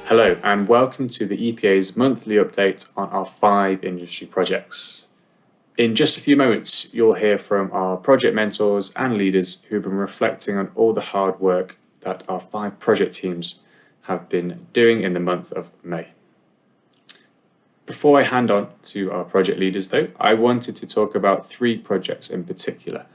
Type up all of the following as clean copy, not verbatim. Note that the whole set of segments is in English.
Hello and welcome to the EPA's monthly update on our 5 industry projects. In just a few moments, you'll hear from our project mentors and leaders who've been reflecting on all the hard work that our 5 project teams have been doing in the month of May. Before I hand on to our project leaders though, I wanted to talk about 3 projects in particular.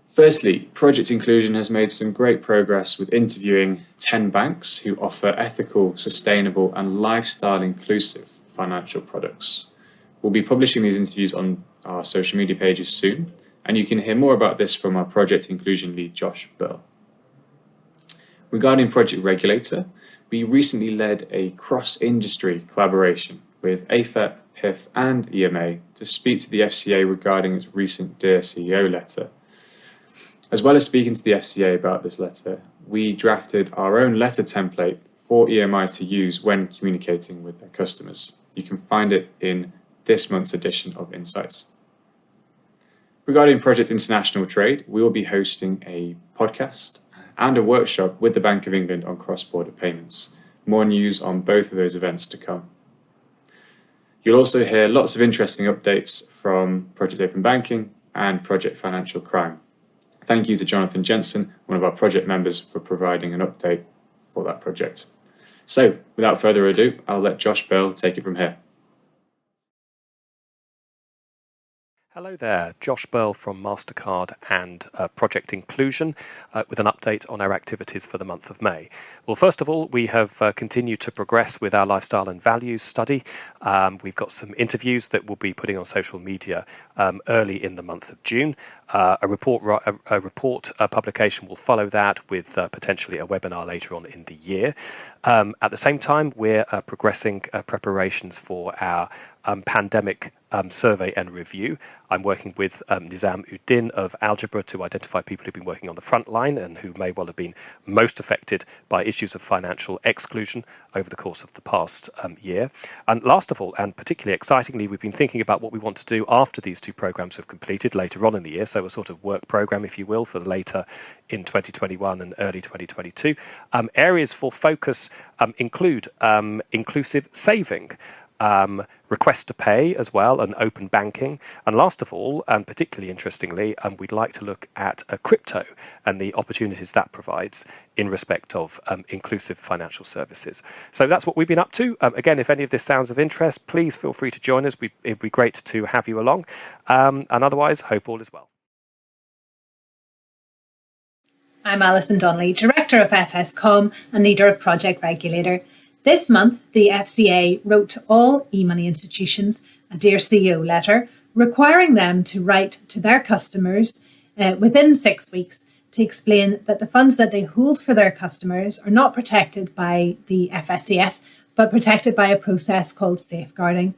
Firstly, Project Inclusion has made some great progress with interviewing 10 banks who offer ethical, sustainable and lifestyle inclusive financial products. We'll be publishing these interviews on our social media pages soon, and you can hear more about this from our Project Inclusion lead, Josh Berle. Regarding Project Regulator, we recently led a cross-industry collaboration with AFEP, PIF and EMA to speak to the FCA regarding its recent Dear CEO letter. As well as speaking to the FCA about this letter, we drafted our own letter template for EMIs to use when communicating with their customers. You can find it in this month's edition of Insights. Regarding Project International Trade, we will be hosting a podcast and a workshop with the Bank of England on cross-border payments. More news on both of those events to come. You'll also hear lots of interesting updates from Project Open Banking and Project Financial Crime. Thank you to Jonathan Jensen, one of our project members, for providing an update for that project. So, without further ado, I'll let Josh Berle take it from here. Hello there, Josh Berle from MasterCard and Project Inclusion with an update on our activities for the month of May. Well, first of all, we have continued to progress with our lifestyle and values study. We've got some interviews that we'll be putting on social media early in the month of June. A report publication will follow that with potentially a webinar later on in the year. At the same time, we're progressing preparations for our pandemic survey and review. I'm working with Nizam Uddin of Algebra to identify people who've been working on the front line and who may well have been most affected by issues of financial exclusion over the course of the past year. And last of all, and particularly excitingly, we've been thinking about what we want to do after these 2 programs have completed later on in the year, so a sort of work program, if you will, for later in 2021 and early 2022. Areas for focus include inclusive saving, request to pay as well, and open banking. And last of all, and particularly interestingly, we'd like to look at crypto and the opportunities that provides in respect of inclusive financial services. So that's what we've been up to. Again, if any of this sounds of interest, please feel free to join us. It'd be great to have you along. And otherwise, hope all is well. I'm Alison, Donnelly, Director of FSCom and Leader of Project Regulator. This month, the FCA wrote to all e-money institutions a Dear CEO letter requiring them to write to their customers within 6 weeks to explain that the funds that they hold for their customers are not protected by the FSCS, but protected by a process called safeguarding.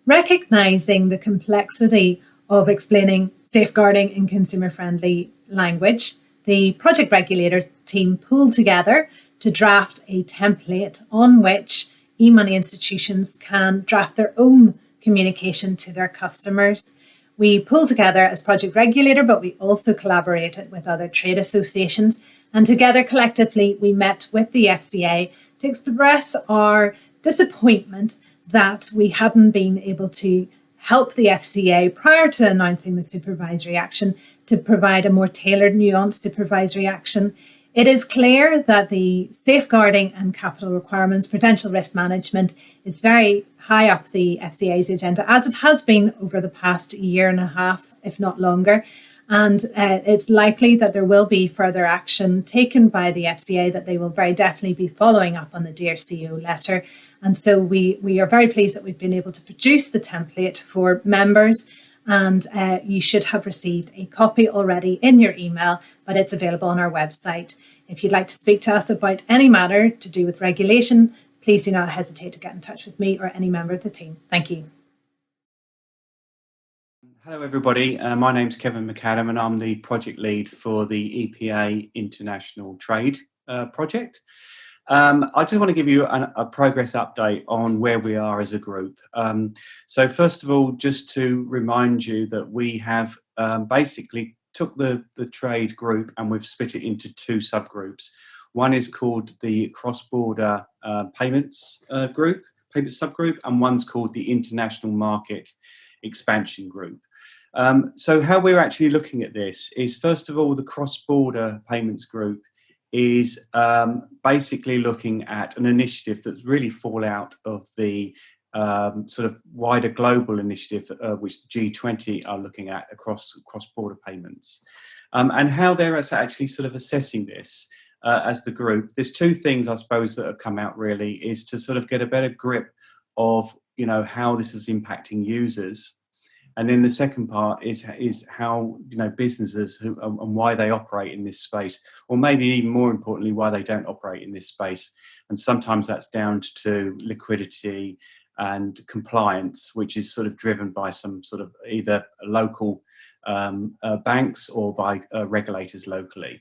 Recognising the complexity of explaining safeguarding in consumer-friendly language, the Project Regulator team pulled together to draft a template on which e-money institutions can draft their own communication to their customers. We pulled together as Project Regulator, but we also collaborated with other trade associations. And together, collectively, we met with the FCA to express our disappointment that we hadn't been able to help the FCA prior to announcing the supervisory action to provide a more tailored, nuanced supervisory action. It is clear that the safeguarding and capital requirements, prudential risk management, is very high up the FCA's agenda, as it has been over the past year and a half, if not longer. And it's likely that there will be further action taken by the FCA, that they will very definitely be following up on the Dear CEO letter. And so we are very pleased that we've been able to produce the template for members. And you should have received a copy already in your email, but it's available on our website. If you'd like to speak to us about any matter to do with regulation, please do not hesitate to get in touch with me or any member of the team. Thank you. Hello, everybody. My name's Kevin McAdam, and I'm the project lead for the EPA International Trade project. I just want to give you a progress update on where we are as a group. So first of all, just to remind you that we have basically took the trade group and we've split it into 2 subgroups. One is called the Cross-Border Payments subgroup, and one's called the International Market Expansion Group. So how we're actually looking at this is, first of all, the Cross-Border Payments Group is basically looking at an initiative that's really fall out of the sort of wider global initiative which the G20 are looking at across cross-border payments, and how they're actually sort of assessing this as the group. There's two things, I suppose, that have come out really, is to sort of get a better grip of, you know, how this is impacting users. And then the second part is how, you know, businesses and why they operate in this space, or maybe even more importantly, why they don't operate in this space. And sometimes that's down to liquidity and compliance, which is sort of driven by some sort of either local banks or by regulators locally.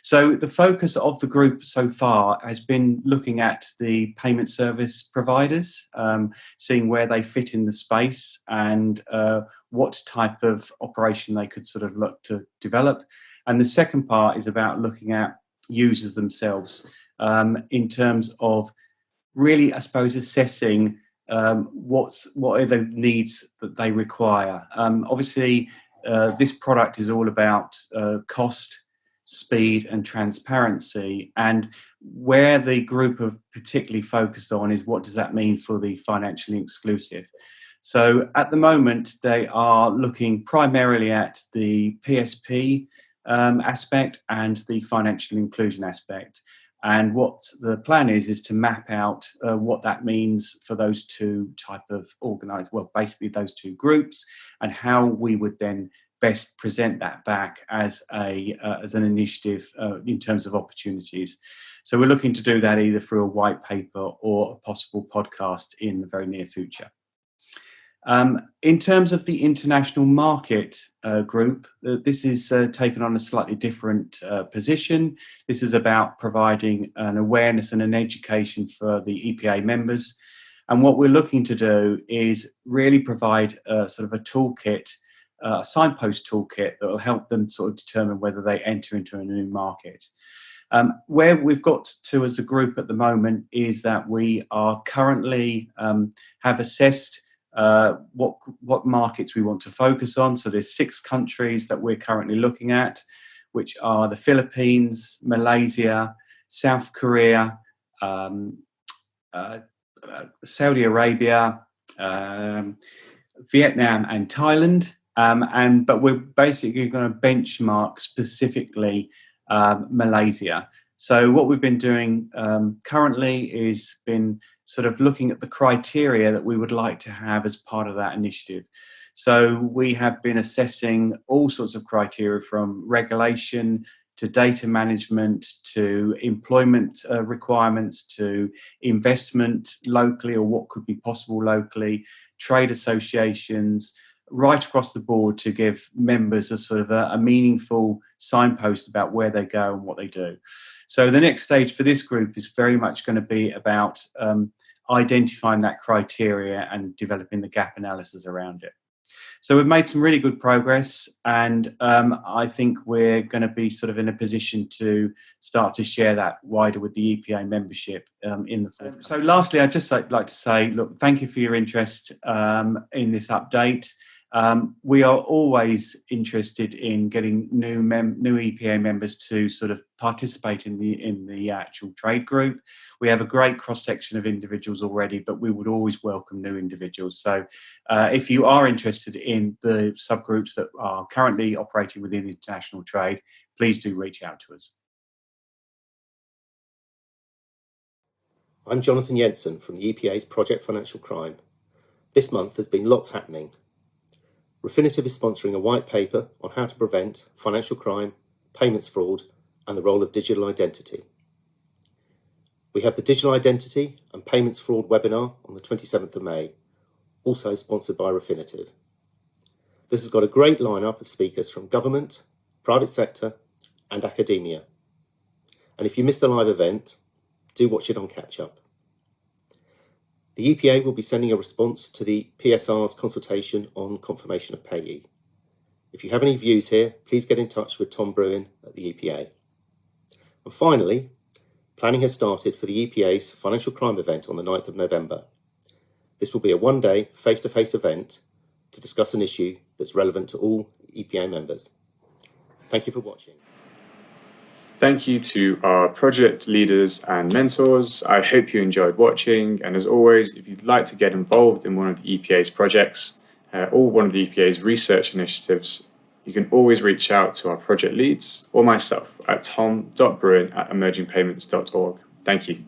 So the focus of the group so far has been looking at the payment service providers, seeing where they fit in the space and what type of operation they could sort of look to develop. And the second part is about looking at users themselves in terms of really, I suppose, assessing what are the needs that they require. Obviously, this product is all about cost, speed and transparency, and where the group have particularly focused on is what does that mean for the financially exclusive. So at the moment they are looking primarily at the PSP aspect and the financial inclusion aspect, and what the plan is to map out what that means for those two type of basically those two groups, and how we would then best present that back as an initiative in terms of opportunities. So we're looking to do that either through a white paper or a possible podcast in the very near future. In terms of the international market group, this is taken on a slightly different position. This is about providing an awareness and an education for the EPA members. And what we're looking to do is really provide sort of a toolkit, a signpost toolkit that will help them sort of determine whether they enter into a new market. Where we've got to as a group at the moment is that we are currently have assessed what markets we want to focus on. So there's 6 countries that we're currently looking at, which are the Philippines, Malaysia, South Korea, Saudi Arabia, Vietnam and Thailand. But we're basically going to benchmark specifically Malaysia. So what we've been doing currently is been sort of looking at the criteria that we would like to have as part of that initiative. So we have been assessing all sorts of criteria, from regulation to data management to employment requirements to investment locally or what could be possible locally, trade associations, right across the board, to give members a sort of a meaningful signpost about where they go and what they do. So the next stage for this group is very much going to be about identifying that criteria and developing the gap analysis around it. So we've made some really good progress, and I think we're going to be sort of in a position to start to share that wider with the EPA membership in the forthcoming. So lastly, I'd just like to say, look, thank you for your interest in this update. We are always interested in getting new EPA members to sort of participate in the actual trade group. We have a great cross-section of individuals already, but we would always welcome new individuals. So if you are interested in the subgroups that are currently operating within international trade, please do reach out to us. I'm Jonathan Jensen from the EPA's Project Financial Crime. This month there's been lots happening. Refinitiv is sponsoring a white paper on how to prevent financial crime, payments fraud, and the role of digital identity. We have the Digital Identity and Payments Fraud webinar on the 27th of May, also sponsored by Refinitiv. This has got a great lineup of speakers from government, private sector, and academia. And if you missed the live event, do watch it on catch up. The EPA will be sending a response to the PSR's consultation on confirmation of payee. If you have any views here, please get in touch with Tom Brewin at the EPA. And finally, Planning has started for the EPA's financial crime event on the 9th of November. This will be a one-day face-to-face event to discuss an issue that's relevant to all EPA members. Thank you for watching. Thank you to our project leaders and mentors. I hope you enjoyed watching, and as always, if you'd like to get involved in one of the EPA's projects or one of the EPA's research initiatives, you can always reach out to our project leads or myself at tom.brewin@emergingpayments.org. Thank you.